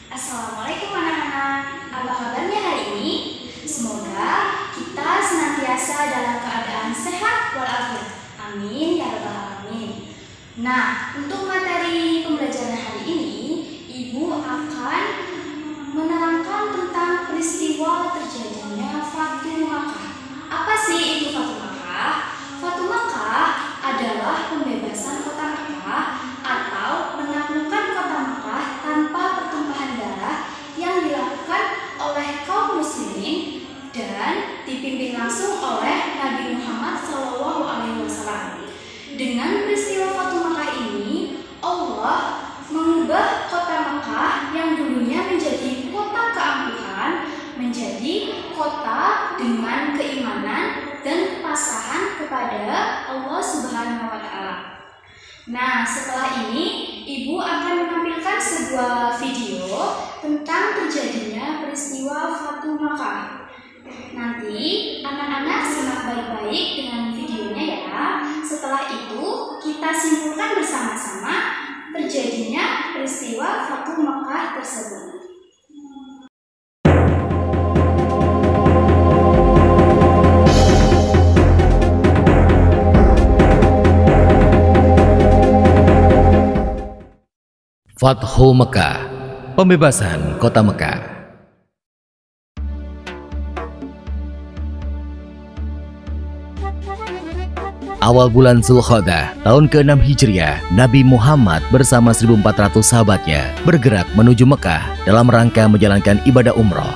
Assalamualaikum anak-anak, apa kabarnya hari ini? Semoga kita senantiasa dalam keadaan sehat walafiat. Amin ya rabbal alamin. Nah, untuk materi pembelajaran hari ini, Ibu akan menerangkan tentang peristiwa terjadinya Fatu Makkah. Apa sih itu Fatu Makkah? Fatu Makkah adalah pembebasan kota Makkah atau menaklukkan kota Makkah tanpa pertumpahan darah yang dilakukan oleh kaum muslimin dan dipimpin langsung oleh Nabi Muhammad SAW. Dengan peristiwa Fatu Makkah ini, Allah mengubah kota Makkah yang dulunya menjadi kota keangkuhan menjadi kota dengan keimanan dan kepasrahan kepada Allah Subhanahu wa Ta'ala. Nah, setelah ini Ibu akan menampilkan sebuah video tentang terjadinya peristiwa Fatu Makkah. Nanti anak-anak simak baik-baik dengan videonya ya. Setelah itu kita simpulkan bersama-sama terjadinya peristiwa Fatu Makkah tersebut. Fathu Mekah, pembebasan kota Mekah. Awal bulan Zulkhodah tahun ke-6 Hijriah, Nabi Muhammad bersama 1.400 sahabatnya bergerak menuju Mekah dalam rangka menjalankan ibadah umroh.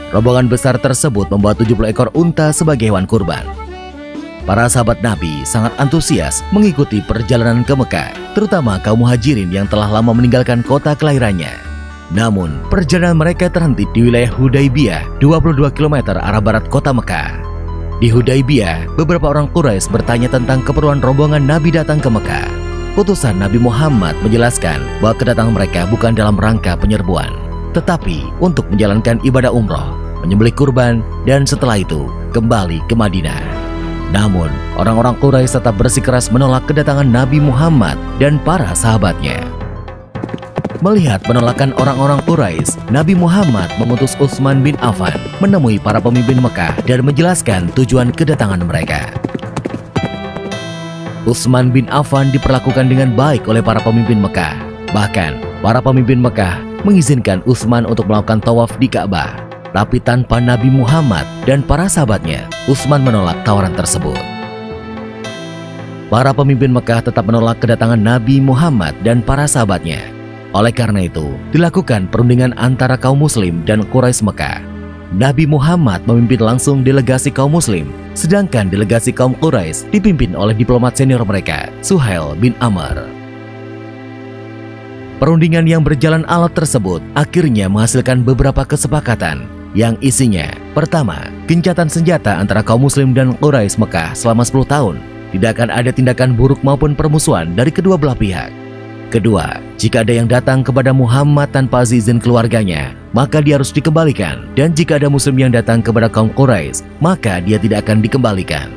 Rombongan besar tersebut membawa 70 ekor unta sebagai hewan kurban. Para sahabat Nabi sangat antusias mengikuti perjalanan ke Mekah, terutama kaum muhajirin yang telah lama meninggalkan kota kelahirannya. Namun, perjalanan mereka terhenti di wilayah Hudaybiyah, 22 km arah barat kota Mekah. Di Hudaybiyah, beberapa orang Quraisy bertanya tentang keperluan rombongan Nabi datang ke Mekah. Utusan Nabi Muhammad menjelaskan bahwa kedatangan mereka bukan dalam rangka penyerbuan, tetapi untuk menjalankan ibadah umroh, menyembelih kurban, dan setelah itu kembali ke Madinah. Namun, orang-orang Quraisy tetap bersikeras menolak kedatangan Nabi Muhammad dan para sahabatnya. Melihat penolakan orang-orang Quraisy, Nabi Muhammad mengutus Utsman bin Affan menemui para pemimpin Mekah dan menjelaskan tujuan kedatangan mereka. Utsman bin Affan diperlakukan dengan baik oleh para pemimpin Mekah. Bahkan, para pemimpin Mekah mengizinkan Utsman untuk melakukan tawaf di Ka'bah. Tapi tanpa Nabi Muhammad dan para sahabatnya, Utsman menolak tawaran tersebut. Para pemimpin Mekah tetap menolak kedatangan Nabi Muhammad dan para sahabatnya. Oleh karena itu, dilakukan perundingan antara kaum muslim dan Quraisy Mekah. Nabi Muhammad memimpin langsung delegasi kaum muslim, sedangkan delegasi kaum Quraisy dipimpin oleh diplomat senior mereka, Suhail bin Amr. Perundingan yang berjalan alot tersebut akhirnya menghasilkan beberapa kesepakatan yang isinya: pertama, gencatan senjata antara kaum muslim dan Quraisy Mekah selama 10 tahun. Tidak akan ada tindakan buruk maupun permusuhan dari kedua belah pihak. Kedua, jika ada yang datang kepada Muhammad tanpa izin keluarganya, maka dia harus dikembalikan. Dan jika ada muslim yang datang kepada kaum Quraisy, maka dia tidak akan dikembalikan.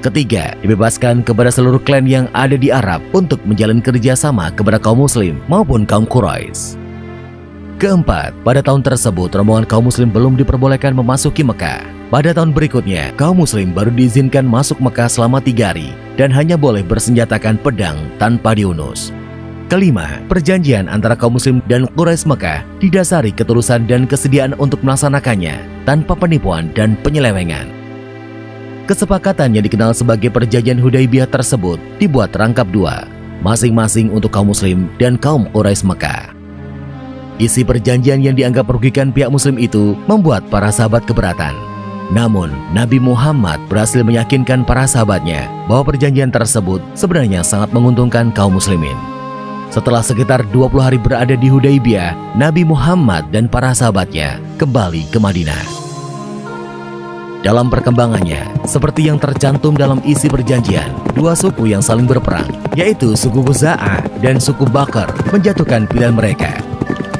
Ketiga, dibebaskan kepada seluruh klan yang ada di Arab untuk menjalin kerjasama kepada kaum muslim maupun kaum Quraisy. Keempat, pada tahun tersebut rombongan kaum muslim belum diperbolehkan memasuki Mekah. Pada tahun berikutnya, kaum muslim baru diizinkan masuk Mekah selama 3 hari dan hanya boleh bersenjatakan pedang tanpa diunus. Kelima, perjanjian antara kaum muslim dan Quraisy Mekah didasari ketulusan dan kesediaan untuk melaksanakannya tanpa penipuan dan penyelewengan. Kesepakatan yang dikenal sebagai perjanjian Hudaybiyah tersebut dibuat rangkap 2, masing-masing untuk kaum muslim dan kaum Quraisy Mekah. Isi perjanjian yang dianggap merugikan pihak muslim itu membuat para sahabat keberatan. Namun, Nabi Muhammad berhasil meyakinkan para sahabatnya bahwa perjanjian tersebut sebenarnya sangat menguntungkan kaum muslimin. Setelah sekitar 20 hari berada di Hudaybiyah, Nabi Muhammad dan para sahabatnya kembali ke Madinah. Dalam perkembangannya, seperti yang tercantum dalam isi perjanjian, 2 suku yang saling berperang, yaitu suku Khuza'ah dan suku Bakr, menjatuhkan pilihan mereka.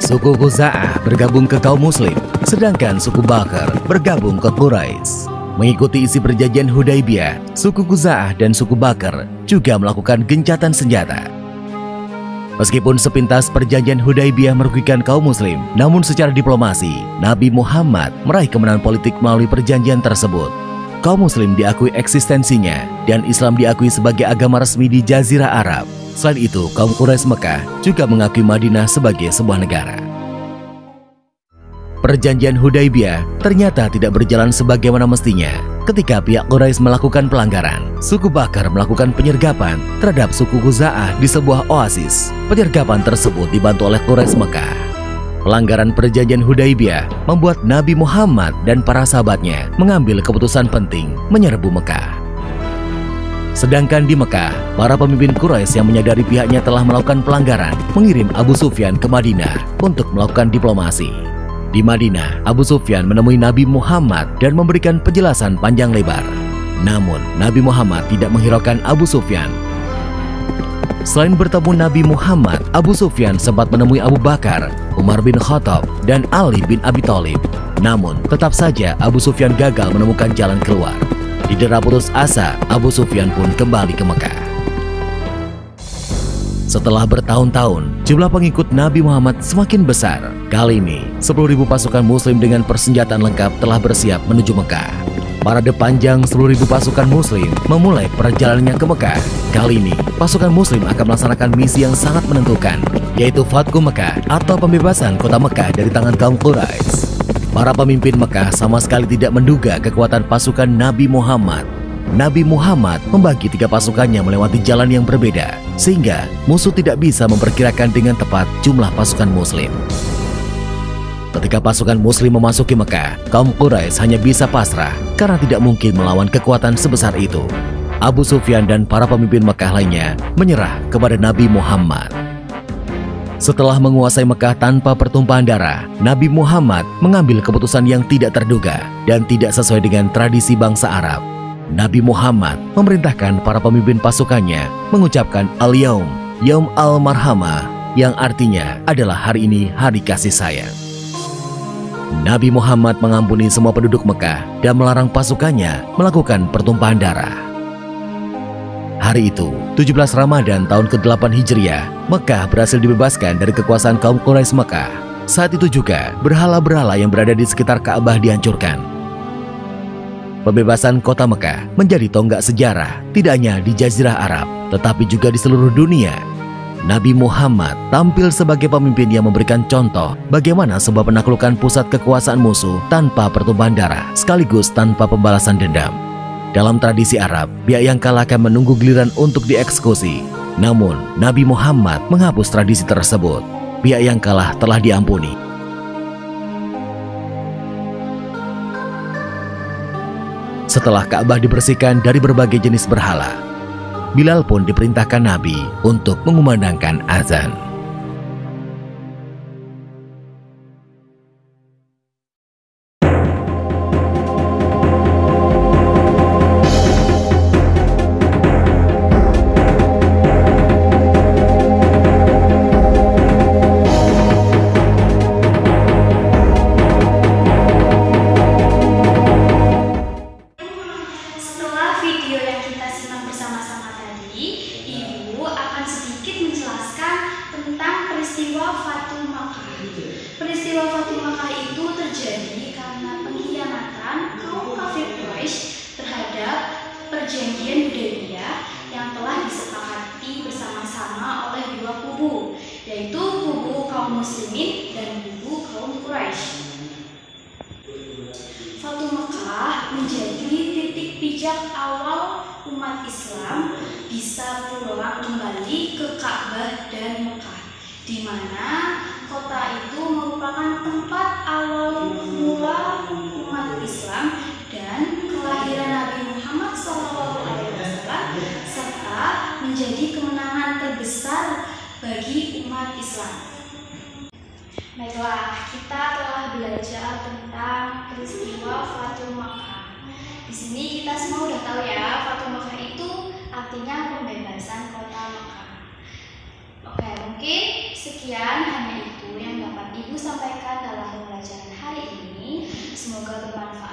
Suku Khuza'ah bergabung ke kaum muslim, sedangkan suku Bakr bergabung ke Quraisy. Mengikuti isi perjanjian Hudaybiyah, suku Khuza'ah dan suku Bakr juga melakukan gencatan senjata. Meskipun sepintas perjanjian Hudaibiyah merugikan kaum muslim, namun secara diplomasi, Nabi Muhammad meraih kemenangan politik melalui perjanjian tersebut. Kaum muslim diakui eksistensinya dan Islam diakui sebagai agama resmi di Jazirah Arab. Selain itu, kaum Quraisy Mekah juga mengakui Madinah sebagai sebuah negara. Perjanjian Hudaibiyah ternyata tidak berjalan sebagaimana mestinya. Ketika pihak Quraisy melakukan pelanggaran, suku Bakar melakukan penyergapan terhadap suku Khuza'ah di sebuah oasis. Penyergapan tersebut dibantu oleh Quraisy Mekah. Pelanggaran perjanjian Hudaibiyah membuat Nabi Muhammad dan para sahabatnya mengambil keputusan penting menyerbu Mekah. Sedangkan di Mekah, para pemimpin Quraisy yang menyadari pihaknya telah melakukan pelanggaran mengirim Abu Sufyan ke Madinah untuk melakukan diplomasi. Di Madinah, Abu Sufyan menemui Nabi Muhammad dan memberikan penjelasan panjang lebar. Namun, Nabi Muhammad tidak menghiraukan Abu Sufyan. Selain bertemu Nabi Muhammad, Abu Sufyan sempat menemui Abu Bakar, Umar bin Khattab, dan Ali bin Abi Thalib. Namun, tetap saja Abu Sufyan gagal menemukan jalan keluar. Didera putus asa, Abu Sufyan pun kembali ke Mekah. Setelah bertahun-tahun, jumlah pengikut Nabi Muhammad semakin besar. Kali ini, 10.000 pasukan muslim dengan persenjataan lengkap telah bersiap menuju Mekah. Parade panjang 10.000 pasukan muslim memulai perjalanannya ke Mekah. Kali ini, pasukan muslim akan melaksanakan misi yang sangat menentukan, yaitu Fathu Mekah atau pembebasan kota Mekah dari tangan kaum Quraisy. Para pemimpin Mekah sama sekali tidak menduga kekuatan pasukan Nabi Muhammad. Nabi Muhammad membagi 3 pasukannya melewati jalan yang berbeda, sehingga musuh tidak bisa memperkirakan dengan tepat jumlah pasukan muslim. Ketika pasukan muslim memasuki Mekah, kaum Quraisy hanya bisa pasrah karena tidak mungkin melawan kekuatan sebesar itu. Abu Sufyan dan para pemimpin Mekah lainnya menyerah kepada Nabi Muhammad. Setelah menguasai Mekah tanpa pertumpahan darah, Nabi Muhammad mengambil keputusan yang tidak terduga dan tidak sesuai dengan tradisi bangsa Arab. Nabi Muhammad memerintahkan para pemimpin pasukannya mengucapkan Al-Yaum, Yaum Al-Marhamah, yang artinya adalah hari ini hari kasih sayang. Nabi Muhammad mengampuni semua penduduk Mekah dan melarang pasukannya melakukan pertumpahan darah. Hari itu, 17 Ramadan tahun ke-8 Hijriah, Mekah berhasil dibebaskan dari kekuasaan kaum Quraisy Mekah. Saat itu juga, berhala-berhala yang berada di sekitar Ka'bah dihancurkan. Pembebasan kota Mekah menjadi tonggak sejarah tidak hanya di Jazirah Arab, tetapi juga di seluruh dunia. Nabi Muhammad tampil sebagai pemimpin yang memberikan contoh bagaimana sebuah penaklukan pusat kekuasaan musuh tanpa pertumpahan darah, sekaligus tanpa pembalasan dendam. Dalam tradisi Arab, pihak yang kalah akan menunggu giliran untuk dieksekusi. Namun, Nabi Muhammad menghapus tradisi tersebut. Pihak yang kalah telah diampuni. Setelah Ka'bah dibersihkan dari berbagai jenis berhala, Bilal pun diperintahkan Nabi untuk mengumandangkan azan. Peristiwa Fathu Makkah itu terjadi karena pengkhianatan kaum kafir Quraisy terhadap perjanjian Hudaibiyah yang telah disepakati bersama-sama oleh 2 kubu, yaitu kubu kaum muslimin dan kubu kaum Quraisy. Fathu Makkah menjadi titik pijak awal umat Islam bisa pulang kembali ke Ka'bah dan Mekah, di mana kota itu merupakan tempat awal mula umat Islam dan kelahiran Nabi Muhammad SAW, serta menjadi kemenangan terbesar bagi umat Islam. Baiklah, kita telah belajar tentang peristiwa Fathu Makkah. Di sini kita semua udah tahu ya, Fathu Makkah itu artinya pembebasan kota Makkah. Oke, mungkin sekian hanya itu yang dapat Ibu sampaikan dalam pembelajaran hari ini. Semoga bermanfaat.